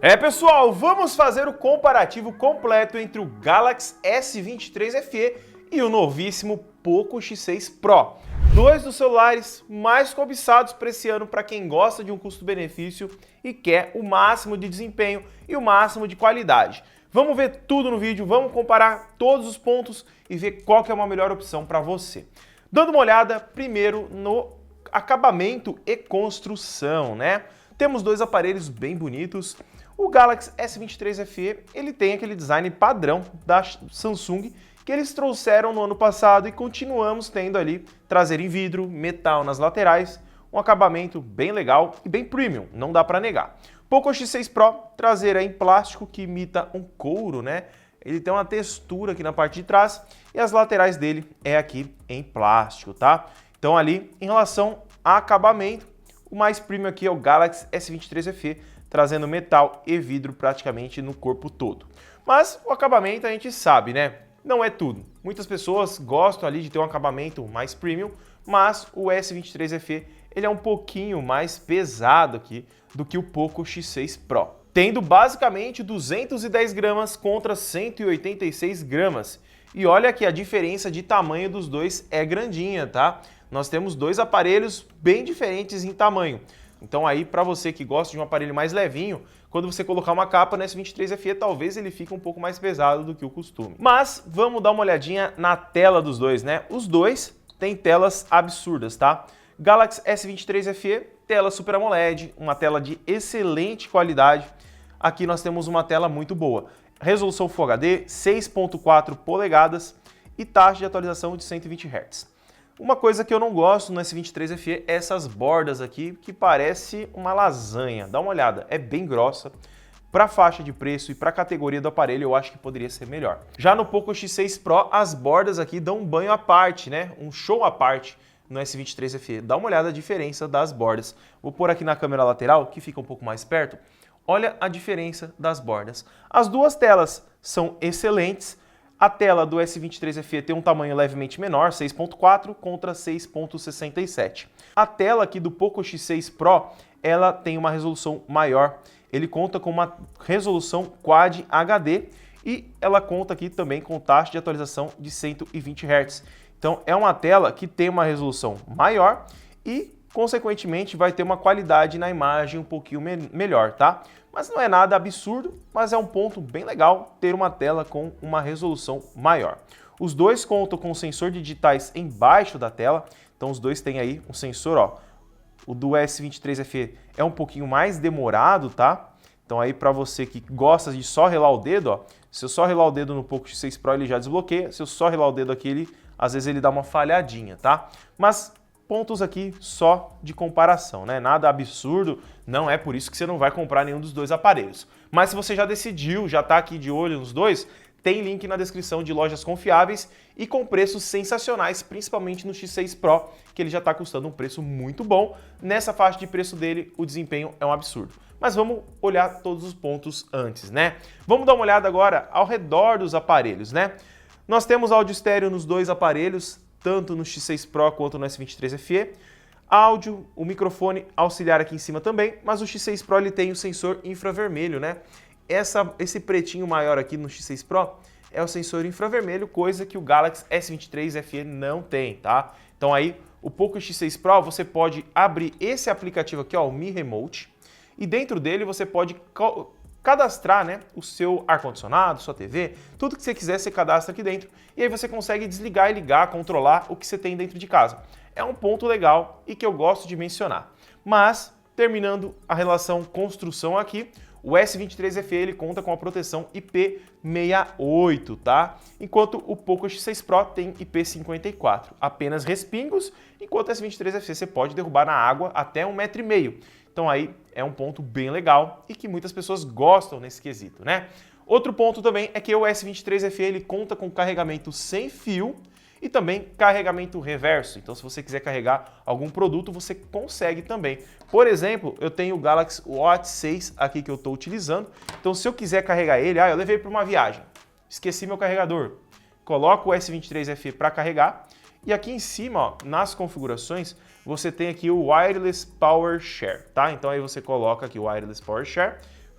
Pessoal, vamos fazer o comparativo completo entre o Galaxy S23 FE e o novíssimo Poco X6 Pro. Dois dos celulares mais cobiçados para esse ano para quem gosta de um custo-benefício e quer o máximo de desempenho e o máximo de qualidade. Vamos ver tudo no vídeo, vamos comparar todos os pontos e ver qual que é uma melhor opção para você. Dando uma olhada primeiro no acabamento e construção, né? Temos dois aparelhos bem bonitos. O Galaxy S23 FE, ele tem aquele design padrão da Samsung que eles trouxeram no ano passado e continuamos tendo ali traseiro em vidro, metal nas laterais, um acabamento bem legal e bem premium, não dá para negar. Poco X6 Pro, traseira em plástico que imita um couro, né? Ele tem uma textura aqui na parte de trás e as laterais dele é aqui em plástico, tá? Então ali, em relação a acabamento, o mais premium aqui é o Galaxy S23 FE, trazendo metal e vidro praticamente no corpo todo. Mas o acabamento a gente sabe, né? Não é tudo. Muitas pessoas gostam ali de ter um acabamento mais premium, mas o S23 FE ele é um pouquinho mais pesado aqui do que o Poco X6 Pro, tendo basicamente 210 gramas contra 186 gramas. E olha que a diferença de tamanho dos dois é grandinha, tá? Nós temos dois aparelhos bem diferentes em tamanho. Então aí, para você que gosta de um aparelho mais levinho, quando você colocar uma capa no S23 FE, talvez ele fique um pouco mais pesado do que o costume. Mas vamos dar uma olhadinha na tela dos dois, né? Os dois têm telas absurdas, tá? Galaxy S23 FE, tela Super AMOLED, uma tela de excelente qualidade. Aqui nós temos uma tela muito boa. Resolução Full HD, 6.4 polegadas e taxa de atualização de 120 Hz. Uma coisa que eu não gosto no S23 FE é essas bordas aqui, que parece uma lasanha. Dá uma olhada, é bem grossa. Para a faixa de preço e para a categoria do aparelho, eu acho que poderia ser melhor. Já no Poco X6 Pro, as bordas aqui dão um banho à parte, né? Um show à parte no S23 FE. Dá uma olhada a diferença das bordas. Vou pôr aqui na câmera lateral, que fica um pouco mais perto. Olha a diferença das bordas. As duas telas são excelentes. A tela do S23 FE tem um tamanho levemente menor, 6.4 contra 6.67. A tela aqui do Poco X6 Pro, ela tem uma resolução maior. Ele conta com uma resolução Quad HD e ela conta aqui também com taxa de atualização de 120 Hz. Então é uma tela que tem uma resolução maior e, consequentemente, vai ter uma qualidade na imagem um pouquinho melhor, tá? Mas não é nada absurdo, mas é um ponto bem legal ter uma tela com uma resolução maior. Os dois contam com sensor de digitais embaixo da tela, então os dois têm aí um sensor, ó. O do S23 FE é um pouquinho mais demorado, tá? Então aí para você que gosta de só relar o dedo, ó, se eu só relar o dedo no Poco X6 Pro ele já desbloqueia, se eu só relar o dedo aqui, às vezes ele dá uma falhadinha, tá? Mas pontos aqui só de comparação, né? Nada absurdo, não é por isso que você não vai comprar nenhum dos dois aparelhos. Mas se você já decidiu, já está aqui de olho nos dois, tem link na descrição de lojas confiáveis e com preços sensacionais, principalmente no X6 Pro, que ele já está custando um preço muito bom. Nessa faixa de preço dele, o desempenho é um absurdo. Mas vamos olhar todos os pontos antes, né? Vamos dar uma olhada agora ao redor dos aparelhos, né? Nós temos áudio estéreo nos dois aparelhos, tanto no X6 Pro quanto no S23 FE. Áudio, o microfone auxiliar aqui em cima também, mas o X6 Pro ele tem o sensor infravermelho, né? Esse pretinho maior aqui no X6 Pro é o sensor infravermelho, coisa que o Galaxy S23 FE não tem, tá? Então aí, o Poco X6 Pro, você pode abrir esse aplicativo aqui, ó, o Mi Remote, e dentro dele você pode cadastrar, né, o seu ar-condicionado, sua TV, tudo que você quiser você cadastra aqui dentro e aí você consegue desligar e ligar, controlar o que você tem dentro de casa. É um ponto legal e que eu gosto de mencionar. Mas, terminando a relação construção aqui, o S23 FE ele conta com a proteção IP68, tá? Enquanto o Poco X6 Pro tem IP54, apenas respingos, enquanto o S23 FE você pode derrubar na água até 1,5 m. Então aí é um ponto bem legal e que muitas pessoas gostam nesse quesito, né? Outro ponto também é que o S23 FE ele conta com carregamento sem fio e também carregamento reverso. Então se você quiser carregar algum produto, você consegue também. Por exemplo, eu tenho o Galaxy Watch 6 aqui que eu estou utilizando. Então se eu quiser carregar ele, eu levei para uma viagem, esqueci meu carregador. Coloco o S23 FE para carregar e aqui em cima, ó, nas configurações, você tem aqui o Wireless Power Share, tá? Então aí você coloca aqui o Wireless Power Share,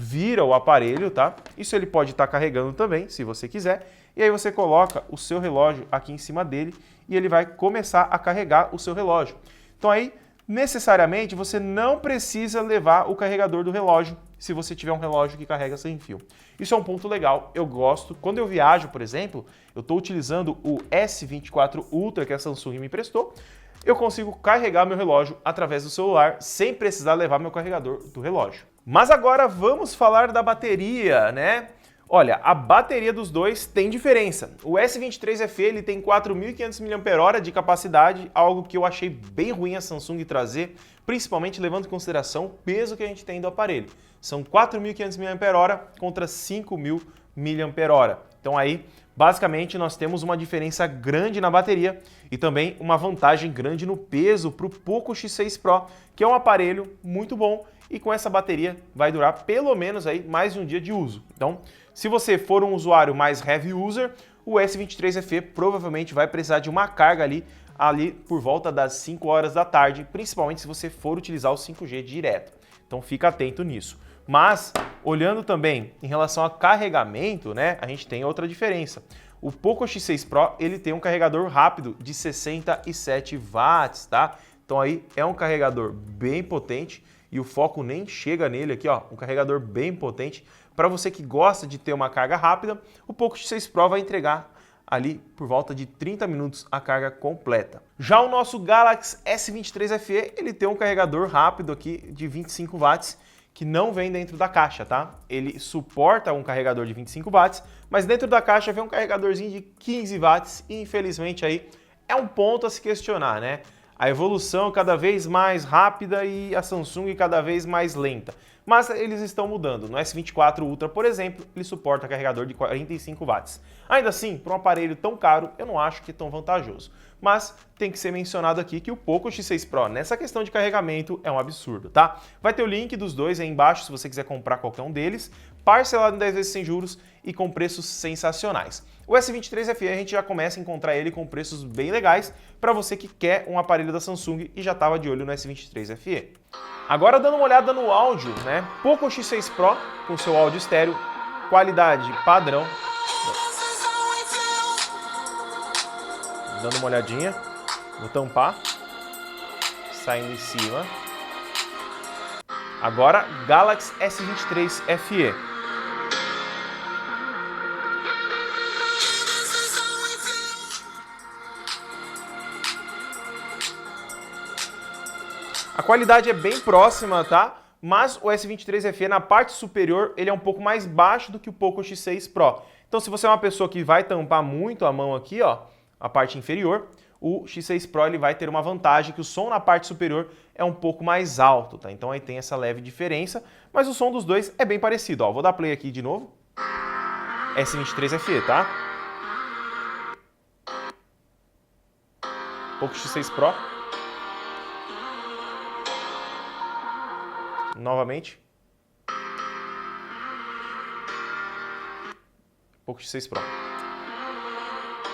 vira o aparelho, tá? Isso ele pode estar carregando também, se você quiser. E aí você coloca o seu relógio aqui em cima dele e ele vai começar a carregar o seu relógio. Então aí, necessariamente, você não precisa levar o carregador do relógio se você tiver um relógio que carrega sem fio. Isso é um ponto legal, eu gosto. Quando eu viajo, por exemplo, eu estou utilizando o S24 Ultra que a Samsung me emprestou, eu consigo carregar meu relógio através do celular sem precisar levar meu carregador do relógio. Mas agora vamos falar da bateria, né? Olha, a bateria dos dois tem diferença. O S23 FE ele tem 4.500 mAh de capacidade, algo que eu achei bem ruim a Samsung trazer, principalmente levando em consideração o peso que a gente tem do aparelho. São 4.500 mAh contra 5.000 mAh. Então aí, basicamente, nós temos uma diferença grande na bateria e também uma vantagem grande no peso para o Poco X6 Pro, que é um aparelho muito bom e com essa bateria vai durar pelo menos aí mais de um dia de uso. Então, se você for um usuário mais heavy user, o S23 FE provavelmente vai precisar de uma carga ali por volta das 5 horas da tarde, principalmente se você for utilizar o 5G direto. Então fica atento nisso. Mas, olhando também em relação a carregamento, né, a gente tem outra diferença. O Poco X6 Pro, ele tem um carregador rápido de 67 watts, tá? Então aí é um carregador bem potente e o foco nem chega nele aqui, ó, um carregador bem potente. Para você que gosta de ter uma carga rápida, o Poco X6 Pro vai entregar ali por volta de 30 minutos a carga completa. Já o nosso Galaxy S23 FE, ele tem um carregador rápido aqui de 25 watts, que não vem dentro da caixa, tá? Ele suporta um carregador de 25 watts, mas dentro da caixa vem um carregadorzinho de 15 watts e infelizmente aí é um ponto a se questionar, né? A evolução cada vez mais rápida e a Samsung cada vez mais lenta. Mas eles estão mudando. No S24 Ultra, por exemplo, ele suporta carregador de 45 watts. Ainda assim, para um aparelho tão caro, eu não acho que é tão vantajoso. Mas tem que ser mencionado aqui que o Poco X6 Pro, nessa questão de carregamento, é um absurdo, tá? Vai ter o link dos dois aí embaixo, se você quiser comprar qualquer um deles, parcelado em 10 vezes sem juros e com preços sensacionais. O S23 FE a gente já começa a encontrar ele com preços bem legais para você que quer um aparelho da Samsung e já estava de olho no S23 FE. Agora dando uma olhada no áudio, né? Poco X6 Pro com seu áudio estéreo, qualidade padrão. Dando uma olhadinha, vou tampar, saindo em cima. Agora Galaxy S23 FE. A qualidade é bem próxima, tá? Mas o S23 FE na parte superior ele é um pouco mais baixo do que o Poco X6 Pro. Então se você é uma pessoa que vai tampar muito a mão aqui, ó, a parte inferior, o X6 Pro ele vai ter uma vantagem que o som na parte superior é um pouco mais alto, tá? Então aí tem essa leve diferença, mas o som dos dois é bem parecido, ó. Vou dar play aqui de novo. S23 FE, tá? Poco X6 Pro. Novamente. Poco X6 Pro.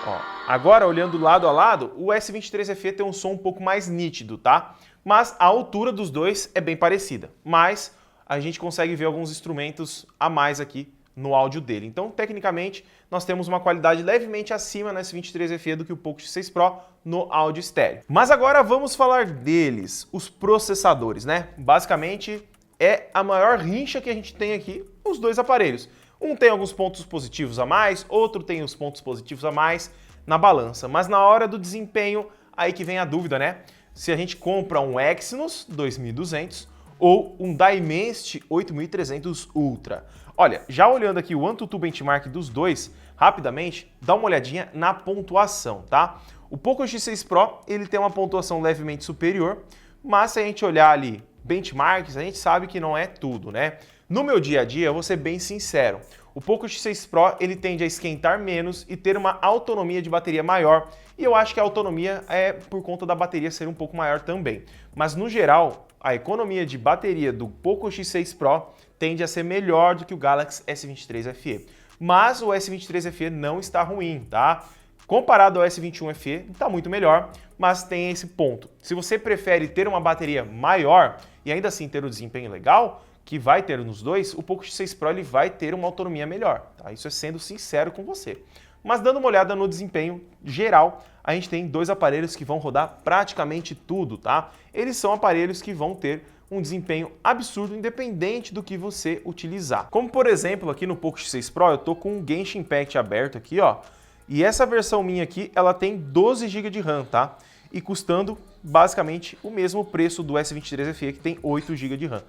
Ó, agora, olhando lado a lado, o S23 FE tem um som um pouco mais nítido, tá? Mas a altura dos dois é bem parecida. Mas a gente consegue ver alguns instrumentos a mais aqui no áudio dele. Então, tecnicamente, nós temos uma qualidade levemente acima no S23 FE do que o Poco X6 Pro no áudio estéreo. Mas agora vamos falar deles, os processadores, né? Basicamente, é a maior rincha que a gente tem aqui, os dois aparelhos. Um tem alguns pontos positivos a mais, outro tem os pontos positivos a mais na balança. Mas na hora do desempenho, aí que vem a dúvida, né? Se a gente compra um Exynos 2200 ou um Dimensity 8300 Ultra. Olha, já olhando aqui o AnTuTu Benchmark dos dois, rapidamente, dá uma olhadinha na pontuação, tá? O Poco X6 Pro, ele tem uma pontuação levemente superior, mas se a gente olhar ali benchmarks, a gente sabe que não é tudo, né? No meu dia a dia, eu vou ser bem sincero, o Poco X6 Pro ele tende a esquentar menos e ter uma autonomia de bateria maior, e eu acho que a autonomia é por conta da bateria ser um pouco maior também. Mas no geral, a economia de bateria do Poco X6 Pro tende a ser melhor do que o Galaxy S23 FE. Mas o S23 FE não está ruim, tá? Comparado ao S21 FE, está muito melhor, mas tem esse ponto. Se você prefere ter uma bateria maior e ainda assim ter um desempenho legal, que vai ter nos dois, o Poco X6 Pro ele vai ter uma autonomia melhor, tá? Isso é sendo sincero com você. Mas dando uma olhada no desempenho geral, a gente tem dois aparelhos que vão rodar praticamente tudo, tá? Eles são aparelhos que vão ter um desempenho absurdo independente do que você utilizar. Como por exemplo, aqui no Poco X6 Pro, eu tô com um Genshin Impact aberto aqui, ó. E essa versão minha aqui, ela tem 12 GB de RAM, tá? E custando basicamente o mesmo preço do S23 FE, que tem 8 GB de RAM.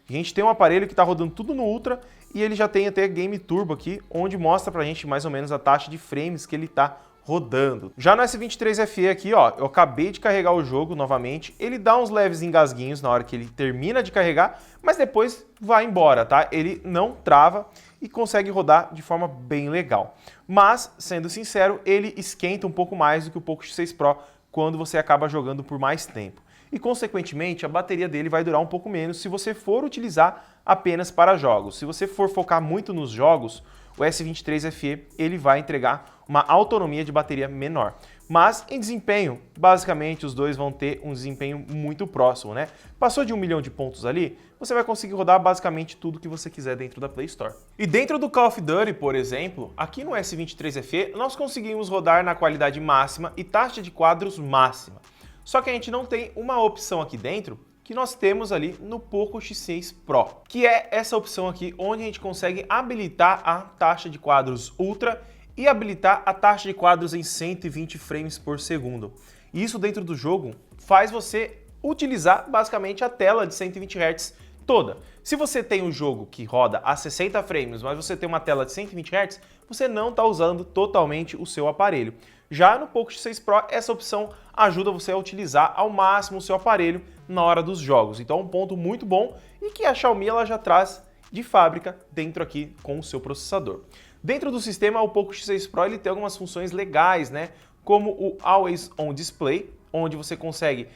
A gente tem um aparelho que está rodando tudo no Ultra e ele já tem até Game Turbo aqui, onde mostra pra gente mais ou menos a taxa de frames que ele está rodando. Já no S23 FE aqui, ó, eu acabei de carregar o jogo novamente, ele dá uns leves engasguinhos na hora que ele termina de carregar, mas depois vai embora, tá? Ele não trava e consegue rodar de forma bem legal. Mas, sendo sincero, ele esquenta um pouco mais do que o Poco X6 Pro quando você acaba jogando por mais tempo. E, consequentemente, a bateria dele vai durar um pouco menos se você for utilizar apenas para jogos. Se você for focar muito nos jogos, o S23 FE ele vai entregar uma autonomia de bateria menor. Mas em desempenho, basicamente os dois vão ter um desempenho muito próximo, né? Passou de 1 milhão de pontos ali, você vai conseguir rodar basicamente tudo que você quiser dentro da Play Store. E dentro do Call of Duty, por exemplo, aqui no S23 FE, nós conseguimos rodar na qualidade máxima e taxa de quadros máxima. Só que a gente não tem uma opção aqui dentro que nós temos ali no Poco X6 Pro, que é essa opção aqui onde a gente consegue habilitar a taxa de quadros Ultra e habilitar a taxa de quadros em 120 frames por segundo. E isso dentro do jogo faz você utilizar basicamente a tela de 120 Hz toda. Se você tem um jogo que roda a 60 frames, mas você tem uma tela de 120 Hz, você não está usando totalmente o seu aparelho. Já no Poco X6 Pro, essa opção ajuda você a utilizar ao máximo o seu aparelho na hora dos jogos. Então é um ponto muito bom e que a Xiaomi ela já traz de fábrica dentro aqui com o seu processador. Dentro do sistema, o Poco X6 Pro ele tem algumas funções legais, né? Como o Always On Display, onde você consegue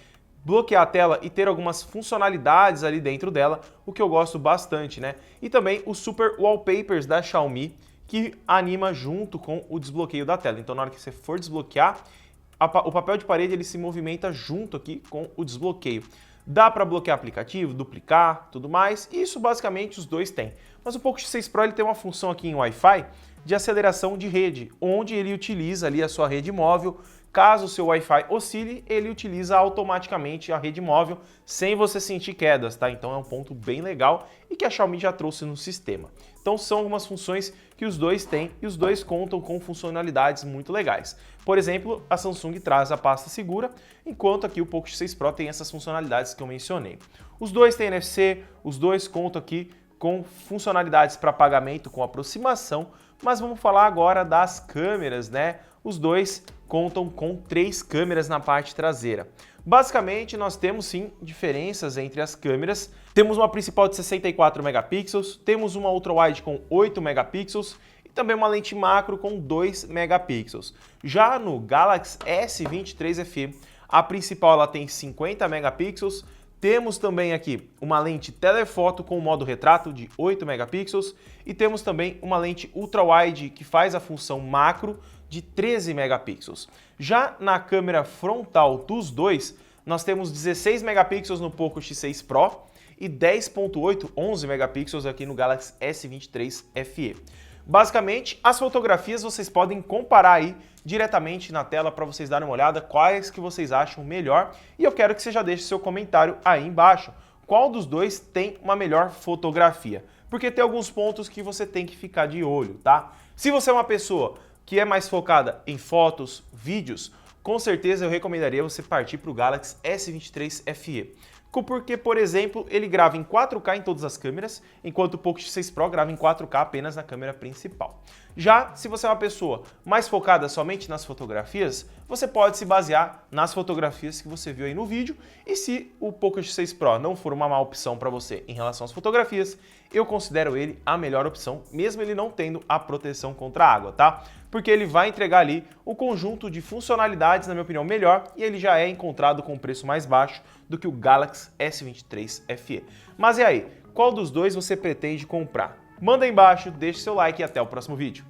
bloquear a tela e ter algumas funcionalidades ali dentro dela, o que eu gosto bastante, né? E também os Super Wallpapers da Xiaomi, que anima junto com o desbloqueio da tela. Então na hora que você for desbloquear, o papel de parede ele se movimenta junto aqui com o desbloqueio. Dá para bloquear aplicativo, duplicar, tudo mais, e isso basicamente os dois têm. Mas o Poco X6 Pro ele tem uma função aqui em Wi-Fi de aceleração de rede, onde ele utiliza ali a sua rede móvel. Caso o seu Wi-Fi oscile, ele utiliza automaticamente a rede móvel sem você sentir quedas, tá? Então é um ponto bem legal e que a Xiaomi já trouxe no sistema. Então são algumas funções que os dois têm e os dois contam com funcionalidades muito legais. Por exemplo, a Samsung traz a pasta segura, enquanto aqui o Poco X6 Pro tem essas funcionalidades que eu mencionei. Os dois têm NFC, os dois contam aqui com funcionalidades para pagamento com aproximação, mas vamos falar agora das câmeras, né? Os dois contam com 3 câmeras na parte traseira. Basicamente, nós temos sim diferenças entre as câmeras. Temos uma principal de 64 megapixels, temos uma ultra-wide com 8 megapixels e também uma lente macro com 2 megapixels. Já no Galaxy S23 FE, a principal ela tem 50 megapixels, temos também aqui uma lente telefoto com modo retrato de 8 megapixels e temos também uma lente ultra-wide que faz a função macro de 13 megapixels. Já na câmera frontal dos dois, nós temos 16 megapixels no Poco X6 Pro e 10.8, 11 megapixels aqui no Galaxy S23 FE. Basicamente, as fotografias vocês podem comparar aí diretamente na tela para vocês darem uma olhada quais que vocês acham melhor e eu quero que você já deixe seu comentário aí embaixo. Qual dos dois tem uma melhor fotografia? Porque tem alguns pontos que você tem que ficar de olho, tá? Se você é uma pessoa que é mais focada em fotos, vídeos, com certeza eu recomendaria você partir para o Galaxy S23 FE. Porque, por exemplo, ele grava em 4K em todas as câmeras, enquanto o Poco X6 Pro grava em 4K apenas na câmera principal. Já se você é uma pessoa mais focada somente nas fotografias, você pode se basear nas fotografias que você viu aí no vídeo, e se o Poco X6 Pro não for uma má opção para você em relação às fotografias, eu considero ele a melhor opção, mesmo ele não tendo a proteção contra a água, tá? Porque ele vai entregar ali um conjunto de funcionalidades, na minha opinião, melhor, e ele já é encontrado com um preço mais baixo do que o Galaxy S23 FE. Mas e aí, qual dos dois você pretende comprar? Manda aí embaixo, deixe seu like e até o próximo vídeo.